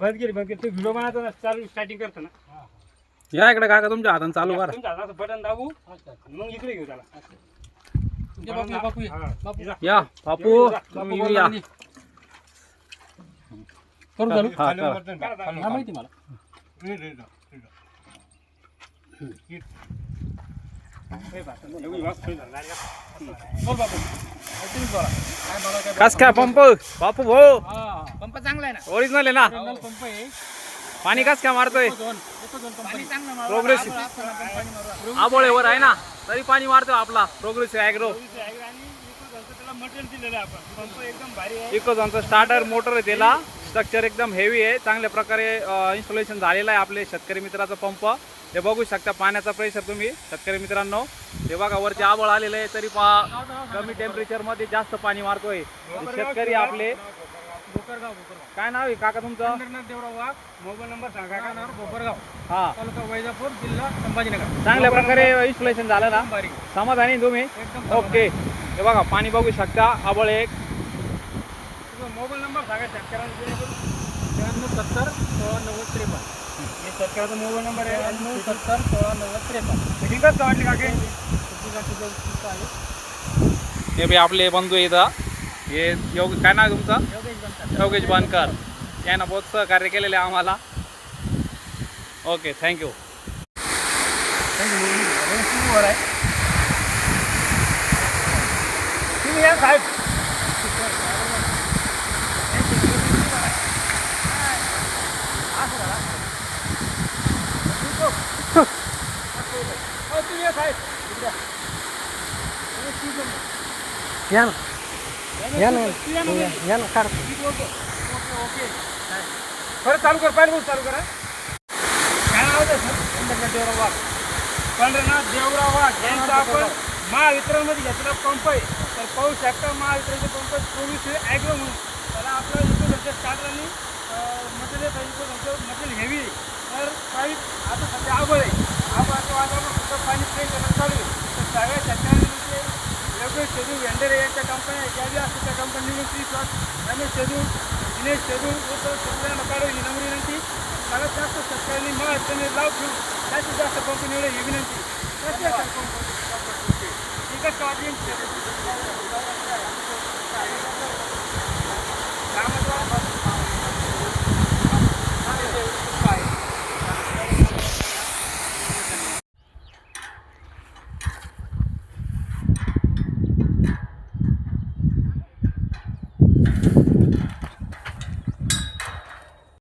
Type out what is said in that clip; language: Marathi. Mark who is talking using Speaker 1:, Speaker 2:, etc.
Speaker 1: बंद केली ते व्हिडिओ बनवतो ना चालू स्टार्टिंग करतो ना.
Speaker 2: या इकडे काका तुमच्या हाताने चालू करा.
Speaker 1: तुमच्या हातात बटन दाबू मग इकडे घेऊ त्याला.
Speaker 2: या बापू तुम्ही या.
Speaker 3: करू चालू.
Speaker 2: हा, करा.
Speaker 3: हा माहिती मला. बोल बापू. तुम्ही बोला. काय बोला काय
Speaker 2: कस काय पंप बापू भाऊ
Speaker 3: हा पंप चांगला आहे ना.
Speaker 2: ओरिजिनल आहे ना.
Speaker 3: ओरिजिनल पंप आहे.
Speaker 2: पाणी कस काय मारतोय.
Speaker 3: पाणी चांगलं मारवा.
Speaker 2: प्रोग्रेसिव्ह
Speaker 3: पाणी मारवा.
Speaker 2: आबोळेवर आहे ना तरी पाणी मारतोय आपला प्रोग्रेसिव्ह ॲग्रो.
Speaker 1: मटेरियल दिलेलं आहे आपण. पंप एकदम भारी आहे.
Speaker 2: इकोझॉनचा स्टार्टर मोटर आहे त्याला. स्ट्रक्चर एकदम हेवी आहे. चांगल्या प्रकारे इन्स्टॉलेशन झालेलं आहे आपले शेतकरी मित्राचा पंप. हे बघू शकता पाण्याचा प्रेशर तुम्ही शेतकरी मित्रांनो. हे बघा वरती आबळ आलेलं आहे तरी कमी टेम्परेचर मध्ये जास्त पाणी मारतोय शेतकरी आपले.
Speaker 3: भोकरगाव
Speaker 2: काय नाव आहे काका तुमचं.
Speaker 3: पंढरनाथ देवराव वाघ.
Speaker 1: मोबाईल नंबर सांगा का.
Speaker 3: नाव भोकरगाव.
Speaker 2: हा
Speaker 3: तालुका वैजापूर जिल्हा संभाजीनगर.
Speaker 2: चांगल्या प्रकारे इन्स्टॉलेशन झालं ना.
Speaker 3: भारी
Speaker 2: समाधानी तुम्ही.
Speaker 3: एकदम
Speaker 2: ओके हे बघा पाणी बघू शकता आबळ एक.
Speaker 1: मोबाईल नंबर सांगा शेतकऱ्यांना.
Speaker 3: 93 70 16 90 53.
Speaker 1: हे शेतकऱ्याचा मोबाईल नंबर आहे.
Speaker 3: 93 70 16 90 53.
Speaker 1: ठीकच का वाटली काके.
Speaker 2: हे बी आपले बंधू आहे इथं. हे काय नाव आहे तुमचं. योगेश बनकर यानं बहुत सहकार्य केलेले आहे आम्हाला. Okay thank you.
Speaker 1: तुम्ही या साहेब. तुम्ही या साहेब.
Speaker 3: या ना. या ना. या ना काढ.
Speaker 1: खरं चालू कर. पाहिजे बोल चालू करा. काय नाव होतं सर. पंढरनाथ देवराव वाघ. पंढरनाथ देवराव वाघ यांचा आपण महावितरणमध्ये घेतलेला पंप आहे. तर पाहू शकता महावितरणचे पंप 24 ॲग्रो म्हणून. त्याला आपलं इकोझॉनच्या स्टार्टरनी मटेरियल हेवी आहे. तर पाईप आता सध्या आबळ आहे. आबळाच्या वातावरणात फक्त पाणी स्प्रे करणं चालू आहे. तर सगळ्या शेतकऱ्यांनी योगेश शेजू वेंडर यांच्या कंपन्या ज्या ज्या असतील त्या कंपनी रमेश शेजू दिनेश शेजू शेतकऱ्यांना काढावी नम्र विनंती. सगळ्यात जास्त शेतकऱ्यांनी महावितरण लाव घेऊन जास्तीत जास्त कंपनीकडे ही विनंती. एकच वाटली